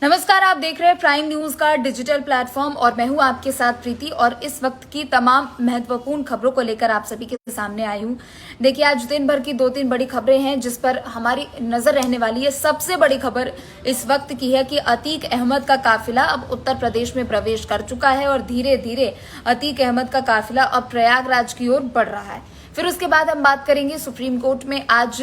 नमस्कार, आप देख रहे हैं प्राइम न्यूज का डिजिटल प्लेटफॉर्म और मैं हूं आपके साथ प्रीति। और इस वक्त की तमाम महत्वपूर्ण खबरों को लेकर आप सभी के सामने आई हूं। देखिए, आज दिन भर की 2-3 बड़ी खबरें हैं जिस पर हमारी नजर रहने वाली है। सबसे बड़ी खबर इस वक्त की है कि अतीक अहमद का काफिला अब उत्तर प्रदेश में प्रवेश कर चुका है और धीरे धीरे अतीक अहमद का काफिला अब प्रयागराज की ओर बढ़ रहा है। फिर उसके बाद हम बात करेंगे सुप्रीम कोर्ट में आज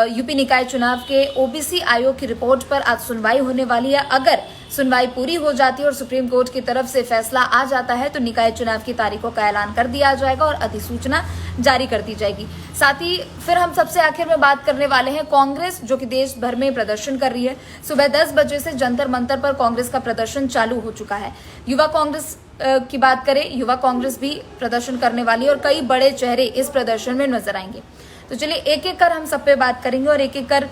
यूपी निकाय चुनाव के ओबीसी आयोग की रिपोर्ट पर आज सुनवाई होने वाली है। अगर सुनवाई पूरी हो जाती है और सुप्रीम कोर्ट की तरफ से फैसला आ जाता है तो निकाय चुनाव की तारीखों का ऐलान कर दिया जाएगा और अधिसूचना जारी कर दी जाएगी। साथ ही फिर हम सबसे आखिर में बात करने वाले हैं कांग्रेस, जो कि देश भर में प्रदर्शन कर रही है। सुबह 10 बजे से जंतर मंतर पर कांग्रेस का प्रदर्शन चालू हो चुका है। युवा कांग्रेस की बात करें, युवा कांग्रेस भी प्रदर्शन करने वाली है और कई बड़े चेहरे इस प्रदर्शन में नजर आएंगे। तो चलिए एक एक कर हम सब पे बात करेंगे और एक एक कर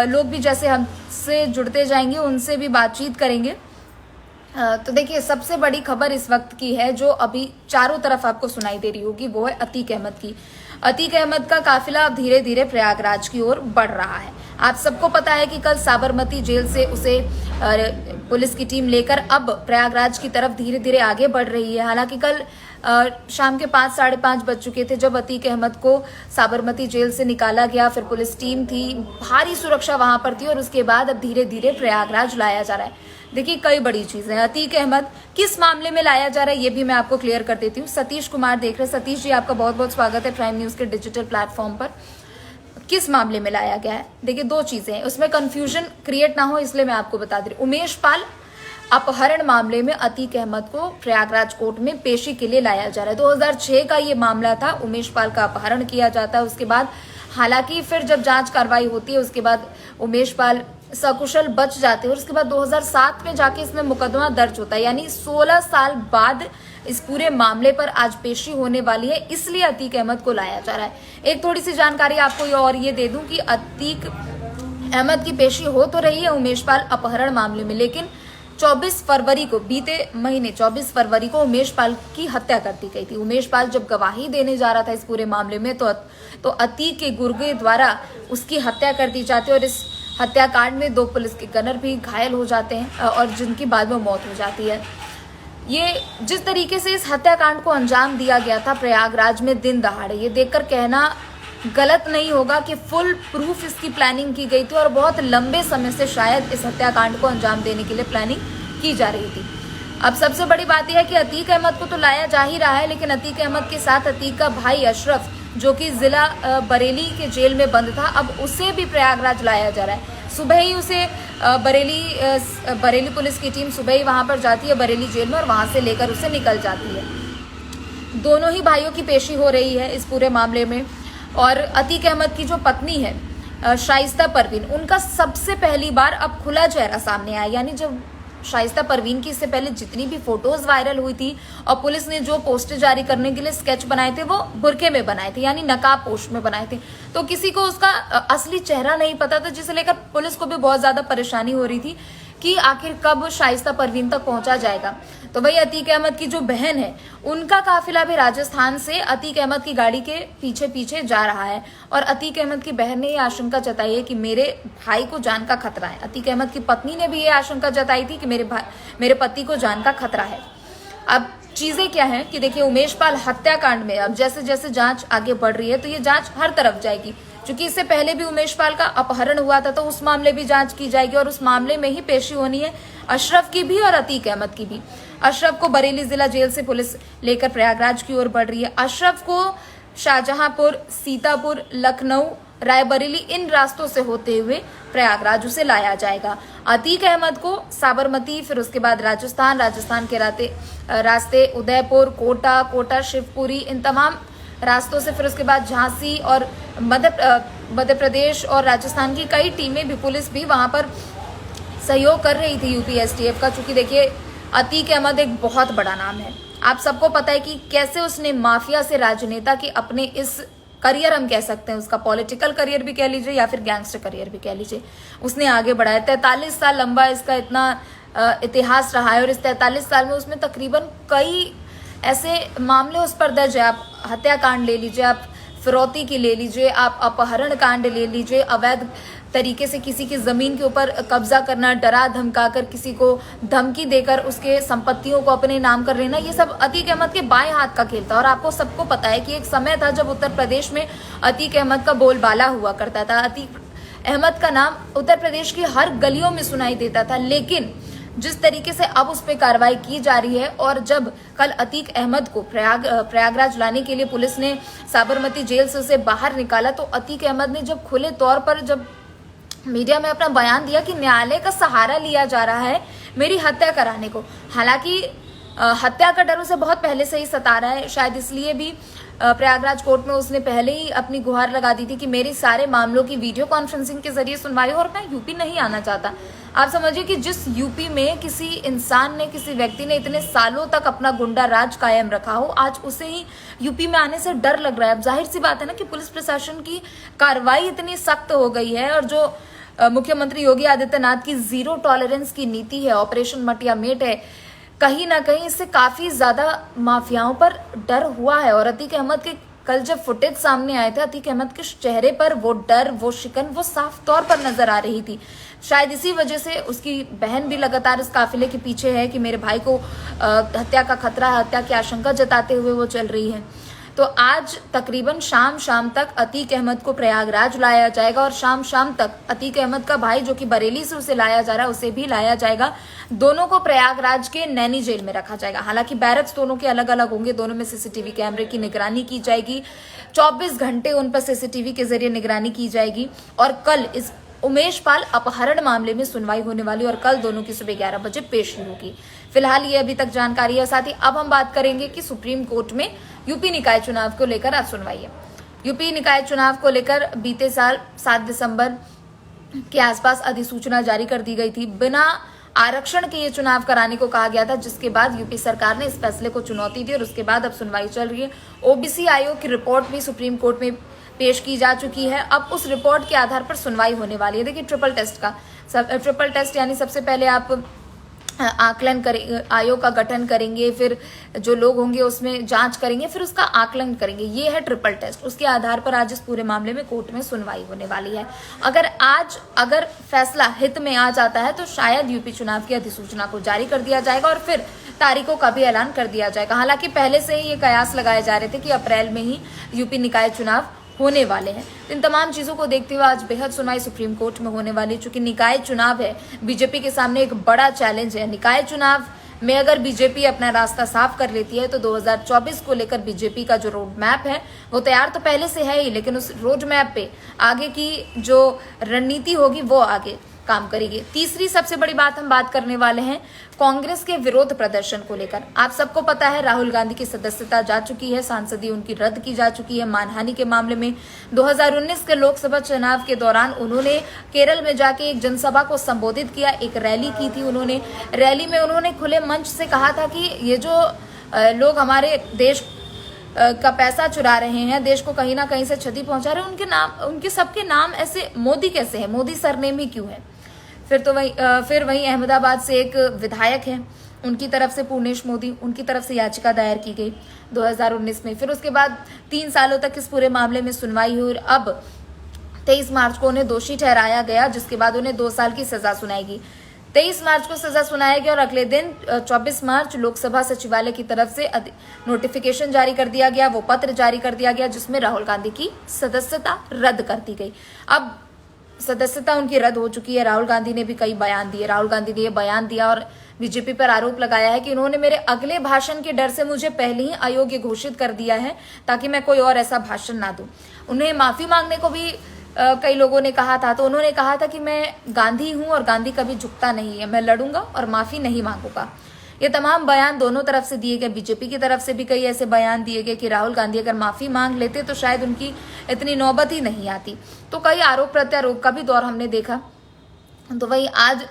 लोग भी जैसे हमसे जुड़ते जाएंगे उनसे भी बातचीत करेंगे। तो देखिए, सबसे बड़ी खबर इस वक्त की है जो अभी चारों तरफ आपको सुनाई दे रही होगी, वो है अतीक अहमद की। अतीक अहमद का काफिला अब धीरे धीरे प्रयागराज की ओर बढ़ रहा है। आप सबको पता है कि कल साबरमती जेल से उसे पुलिस की टीम लेकर अब प्रयागराज की तरफ धीरे धीरे आगे बढ़ रही है। हालांकि कल शाम के 5, साढ़े 5 बज चुके थे जब अतीक अहमद को साबरमती जेल से निकाला गया। फिर पुलिस टीम थी, भारी सुरक्षा वहां पर थी और उसके बाद अब धीरे धीरे प्रयागराज लाया जा रहा है। देखिए, कई बड़ी चीजें। अतीक अहमद किस मामले में लाया जा रहा है ये भी मैं आपको क्लियर कर देती हूँ। सतीश कुमार देख रहे हैं। सतीश जी, आपका बहुत बहुत स्वागत है प्राइम न्यूज के डिजिटल प्लेटफॉर्म पर। किस मामले में लाया गया है? देखिए, 2 चीजें हैं, उसमें कंफ्यूजन क्रिएट ना हो इसलिए मैं आपको बता दे रही हूँ। उमेश पाल अपहरण मामले में अतीक अहमद को प्रयागराज कोर्ट में पेशी के लिए लाया जा रहा है। 2006 का ये मामला था, उमेश पाल का अपहरण किया जाता है। उसके बाद हालांकि फिर जब जांच कार्रवाई होती है उसके बाद उमेश पाल सकुशल बच जाते हैं और उसके बाद 2007 में जाके इसमें मुकदमा दर्ज होता है। यानी 16 साल बाद इस पूरे मामले पर आज पेशी होने वाली है, इसलिए अतीक अहमद को लाया जा रहा है। एक थोड़ी सी जानकारी आपको और ये दे दूं कि अतीक अहमद की पेशी हो तो रही है उमेश पाल अपहरण मामले में, लेकिन 24 फरवरी को, बीते महीने 24 फरवरी को उमेश पाल की हत्या कर दी गई थी। उमेश पाल जब गवाही देने जा रहा था इस पूरे मामले में तो अतीक के गुर्गे द्वारा उसकी हत्या कर दी जाती है और इस हत्याकांड में 2 पुलिस के गनर भी घायल हो जाते हैं और जिनकी बाद में मौत हो जाती है। ये जिस तरीके से इस हत्याकांड को अंजाम दिया गया था प्रयागराज में दिन दहाड़े, ये देखकर कहना गलत नहीं होगा कि फुल प्रूफ इसकी प्लानिंग की गई थी और बहुत लंबे समय से शायद इस हत्याकांड को अंजाम देने के लिए प्लानिंग की जा रही थी। अब सबसे बड़ी बात यह है कि अतीक अहमद को तो लाया जा ही रहा है, लेकिन अतीक अहमद के साथ अतीक का भाई अशरफ, जो कि जिला बरेली के जेल में बंद था, अब उसे भी प्रयागराज लाया जा रहा है। सुबह ही उसे बरेली पुलिस की टीम सुबह ही वहां पर जाती है बरेली जेल में और वहां से लेकर उसे निकल जाती है। दोनों ही भाइयों की पेशी हो रही है इस पूरे मामले में। और अतीक अहमद की जो पत्नी है शाइस्ता परवीन, उनका सबसे पहली बार अब खुला चेहरा सामने आया। यानी जब शाइस्ता परवीन की इससे पहले जितनी भी फोटोज वायरल हुई थी और पुलिस ने जो पोस्टर जारी करने के लिए स्केच बनाए थे वो बुरके में बनाए थे, यानी नकाब पोस्ट में बनाए थे, तो किसी को उसका असली चेहरा नहीं पता था, जिसे लेकर पुलिस को भी बहुत ज्यादा परेशानी हो रही थी कि आखिर कब शाइस्ता परवीन तक पहुंचा जाएगा। तो वही अतीक अहमद की जो बहन है उनका काफिला भी राजस्थान से अतीक अहमद की गाड़ी के पीछे पीछे जा रहा है और अतीक अहमद की बहन ने ये आशंका जताई है कि मेरे भाई को जान का खतरा है। अतीक अहमद की पत्नी ने भी ये आशंका जताई थी कि मेरे पति को जान का खतरा है। अब चीजें क्या है कि देखिए, उमेश पाल हत्याकांड में अब जैसे जैसे जांच आगे बढ़ रही है तो ये जांच हर तरफ जाएगी, क्योंकि इससे पहले भी उमेश पाल का अपहरण हुआ था तो उस मामले भी जांच की जाएगी और उस मामले में ही पेशी होनी है अशरफ की भी और अतीक अहमद की भी। अशरफ को बरेली जिला जेल से पुलिस लेकर प्रयागराज की ओर बढ़ रही है। अशरफ को शाहजहांपुर, सीतापुर, लखनऊ, रायबरेली इन रास्तों से होते हुए प्रयागराज उसे लाया जाएगा। अतीक अहमद को साबरमती, फिर उसके बाद राजस्थान के रास्ते उदयपुर, कोटा, शिवपुरी, इन तमाम रास्तों से, फिर उसके बाद झांसी और मध्य प्रदेश और राजस्थान की कई टीमें भी, पुलिस भी वहां पर सहयोग कर रही थी यूपी एसटीएफ का। चूंकि देखिए, अतीक अहमद एक बहुत बड़ा नाम है। आप सबको पता है कि कैसे उसने माफिया से राजनेता के अपने इस करियर, हम कह सकते हैं उसका पॉलिटिकल करियर भी कह लीजिए या फिर गैंगस्टर करियर भी कह लीजिए, उसने आगे बढ़ाया। 43 साल लंबा इसका इतना इतिहास रहा है और इस 43 साल में उसमें तकरीबन कई ऐसे मामले उस पर दर्ज है। आप हत्याकांड ले लीजिए, आप फिरौती की ले लीजिए, आप अपहरण कांड ले लीजिए, अवैध तरीके से किसी की जमीन के ऊपर कब्जा करना, डरा धमका कर किसी को धमकी देकर उसके संपत्तियों को अपने नाम कर लेना, ये सब अतीक अहमद के बाएं हाथ का खेल था। और आपको सबको पता है कि एक समय था जब उत्तर प्रदेश में अतीक अहमद का बोलबाला हुआ करता था। अतीक अहमद का नाम उत्तर प्रदेश की हर गलियों में सुनाई देता था। लेकिन जिस तरीके से अब उस पर कार्रवाई की जा रही है, और जब कल अतीक अहमद को प्रयागराज लाने के लिए पुलिस ने साबरमती जेल से उसे बाहर निकाला, तो अतीक अहमद ने जब खुले तौर पर जब मीडिया में अपना बयान दिया कि न्यायालय का सहारा लिया जा रहा है मेरी हत्या कराने को। हालांकि हत्या का डर उसे बहुत पहले से ही सता रहा है, शायद इसलिए भी प्रयागराज कोर्ट में उसने पहले ही अपनी गुहार लगा दी थी कि मेरे सारे मामलों की वीडियो कॉन्फ्रेंसिंग के जरिए सुनवाई हो, और मैं यूपी नहीं आना चाहता। आप समझिए कि जिस यूपी में किसी इंसान ने, किसी व्यक्ति ने इतने सालों तक अपना गुंडा राज कायम रखा हो, आज उसे ही यूपी में आने से डर लग रहा है। अब जाहिर सी बात है ना कि पुलिस प्रशासन की कार्रवाई इतनी सख्त हो गई है, और जो मुख्यमंत्री योगी आदित्यनाथ की जीरो टॉलरेंस की नीति है, ऑपरेशन मटिया मेट है, कहीं ना कहीं इससे काफी ज्यादा माफियाओं पर डर हुआ है। और अतीक अहमद के कल जब फुटेज सामने आए थे, अतीक अहमद के चेहरे पर वो डर, वो शिकन, वो साफ तौर पर नजर आ रही थी। शायद इसी वजह से उसकी बहन भी लगातार इस काफिले के पीछे है कि मेरे भाई को हत्या का खतरा है, हत्या की आशंका जताते हुए वो चल रही है। तो आज तकरीबन शाम तक अतीक अहमद को प्रयागराज लाया जाएगा, और शाम तक अतीक अहमद का भाई जो कि बरेली से उसे लाया जा रहा है उसे भी लाया जाएगा। दोनों को प्रयागराज के नैनी जेल में रखा जाएगा। हालांकि बैरक्स दोनों के अलग अलग होंगे, दोनों में सीसीटीवी कैमरे की निगरानी की जाएगी, 24 घंटे उन पर सीसीटीवी के जरिए निगरानी की जाएगी। और कल इस उमेश पाल अपहरण मामले में सुनवाई होने वाली, और कल दोनों की सुबह 11 बजे पेशी होगी। फिलहाल ये अभी तक जानकारी है। साथ ही अब हम बात करेंगे कि सुप्रीम कोर्ट में यूपी निकाय चुनाव को लेकर आज सुनवाई है। यूपी निकाय चुनाव को लेकर बीते साल 7 दिसंबर के आसपास अधिसूचना जारी कर दी गई थी। बिना आरक्षण के ये चुनाव कराने को कहा गया था, जिसके बाद यूपी सरकार ने इस फैसले को चुनौती दी, और उसके बाद अब सुनवाई चल रही है। ओबीसी आयोग की रिपोर्ट भी सुप्रीम कोर्ट में पेश की जा चुकी है। अब उस रिपोर्ट के आधार पर सुनवाई होने वाली है। देखिए, ट्रिपल टेस्ट यानी सबसे पहले आप आकलन करेंगे, आयोग का गठन करेंगे, फिर जो लोग होंगे उसमें जांच करेंगे, फिर उसका आकलन करेंगे। ये है ट्रिपल टेस्ट। उसके आधार पर आज इस पूरे मामले में कोर्ट में सुनवाई होने वाली है। अगर फैसला हित में आ जाता है तो शायद यूपी चुनाव की अधिसूचना को जारी कर दिया जाएगा, और फिर तारीखों का भी ऐलान कर दिया जाएगा। हालांकि पहले से ही ये कयास लगाए जा रहे थे कि अप्रैल में ही यूपी निकाय चुनाव होने वाले हैं। इन तमाम चीजों को देखते हुए आज बेहद सुनवाई सुप्रीम कोर्ट में होने वाली। चूंकि निकाय चुनाव है, बीजेपी के सामने एक बड़ा चैलेंज है। निकाय चुनाव में अगर बीजेपी अपना रास्ता साफ कर लेती है तो 2024 को लेकर बीजेपी का जो रोड मैप है वो तैयार तो पहले से है ही, लेकिन उस रोड मैप पे आगे की जो रणनीति होगी वो आगे काम करेगी। तीसरी सबसे बड़ी बात हम बात करने वाले हैं कांग्रेस के विरोध प्रदर्शन को लेकर। आप सबको पता है राहुल गांधी की सदस्यता जा चुकी है, सांसदी उनकी रद्द की जा चुकी है मानहानि के मामले में। 2019 के लोकसभा चुनाव के दौरान उन्होंने केरल में जाके एक जनसभा को संबोधित किया, एक रैली की थी उन्होंने। रैली में उन्होंने खुले मंच से कहा था कि ये जो लोग हमारे देश का पैसा चुरा रहे हैं, देश को कहीं ना कहीं से क्षति पहुंचा रहे हैं, उनके सबके नाम ऐसे मोदी कैसे है, मोदी सरनेम ही क्यों है। फिर वहीं अहमदाबाद से एक विधायक है, उनकी तरफ से पूर्णेश मोदी, उनकी तरफ से याचिका दायर की गई 2019 में। फिर उसके बाद 3 सालों तक इस पूरे मामले में सुनवाई हुई, और अब 23 मार्च को उन्हें दोषी ठहराया गया, जिसके बाद उन्हें 2 साल की सजा सुनाएगी। 23 मार्च को सजा सुनाया गया, और अगले दिन 24 मार्च लोकसभा सचिवालय की तरफ से नोटिफिकेशन जारी कर दिया गया, वो पत्र जारी कर दिया गया जिसमें राहुल गांधी की सदस्यता रद्द कर दी गई। अब सदस्यता उनकी रद्द हो चुकी है। राहुल गांधी ने भी कई बयान दिए। राहुल गांधी ने ये बयान दिया और बीजेपी पर आरोप लगाया है कि उन्होंने मेरे अगले भाषण के डर से मुझे पहले ही अयोग्य घोषित कर दिया है ताकि मैं कोई और ऐसा भाषण ना दूं। उन्हें माफी मांगने को भी कई लोगों ने कहा था, तो उन्होंने कहा था कि मैं गांधी हूं और गांधी कभी झुकता नहीं है, मैं लड़ूंगा और माफी नहीं मांगूंगा। ये तमाम बयान दोनों तरफ से दिए गए। बीजेपी की तरफ से भी कई ऐसे बयान दिए गए कि राहुल गांधी अगर माफी मांग लेते तो शायद उनकी इतनी नौबत ही नहीं आती। तो कई आरोप प्रत्यारोप का भी दौर हमने देखा। तो वही आज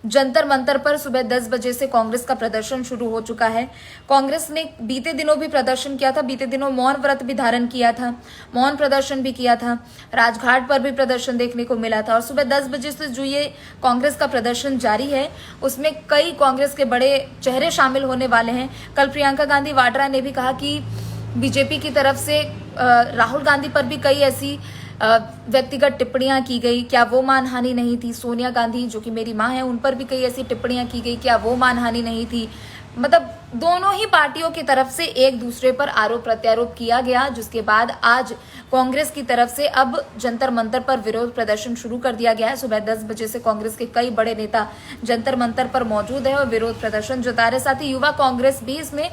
जंतर मंतर पर सुबह 10 बजे से कांग्रेस का प्रदर्शन शुरू हो चुका है। कांग्रेस ने बीते दिनों भी प्रदर्शन किया था, बीते दिनों मौन व्रत भी धारण किया था, मौन प्रदर्शन भी किया था, राजघाट पर भी प्रदर्शन देखने को मिला था। और सुबह 10 बजे से जो ये कांग्रेस का प्रदर्शन जारी है उसमें कई कांग्रेस के बड़े चेहरे शामिल होने वाले हैं। कल प्रियंका गांधी वाड्रा ने भी कहा कि बीजेपी की तरफ से राहुल गांधी पर भी कई ऐसी व्यक्तिगत टिप्पणियां की गई, क्या वो मानहानि नहीं थी? सोनिया गांधी जो कि मेरी मां है, उन पर भी कई ऐसी टिप्पणियां की गई, क्या वो मानहानि नहीं थी? मतलब दोनों ही पार्टियों की तरफ से एक दूसरे पर आरोप प्रत्यारोप किया गया, जिसके बाद आज कांग्रेस की तरफ से अब जंतर मंतर पर विरोध प्रदर्शन शुरू कर दिया गया है। सुबह 10 बजे से कांग्रेस के कई बड़े नेता जंतर मंतर पर मौजूद है और विरोध प्रदर्शन जता रहे। साथ ही युवा कांग्रेस भी इसमें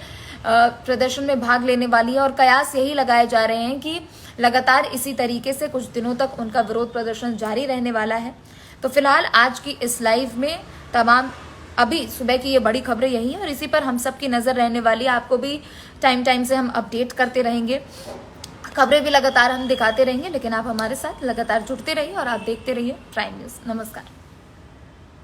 प्रदर्शन में भाग लेने वाली है और कयास यही लगाए जा रहे हैं कि लगातार इसी तरीके से कुछ दिनों तक उनका विरोध प्रदर्शन जारी रहने वाला है। तो फिलहाल आज की इस लाइव में तमाम अभी सुबह की ये बड़ी खबरें यही है और इसी पर हम सब की नजर रहने वाली है। आपको भी टाइम से हम अपडेट करते रहेंगे, खबरें भी लगातार हम दिखाते रहेंगे, लेकिन आप हमारे साथ लगातार जुड़ते रहिए और आप देखते रहिए प्राइम न्यूज। नमस्कार।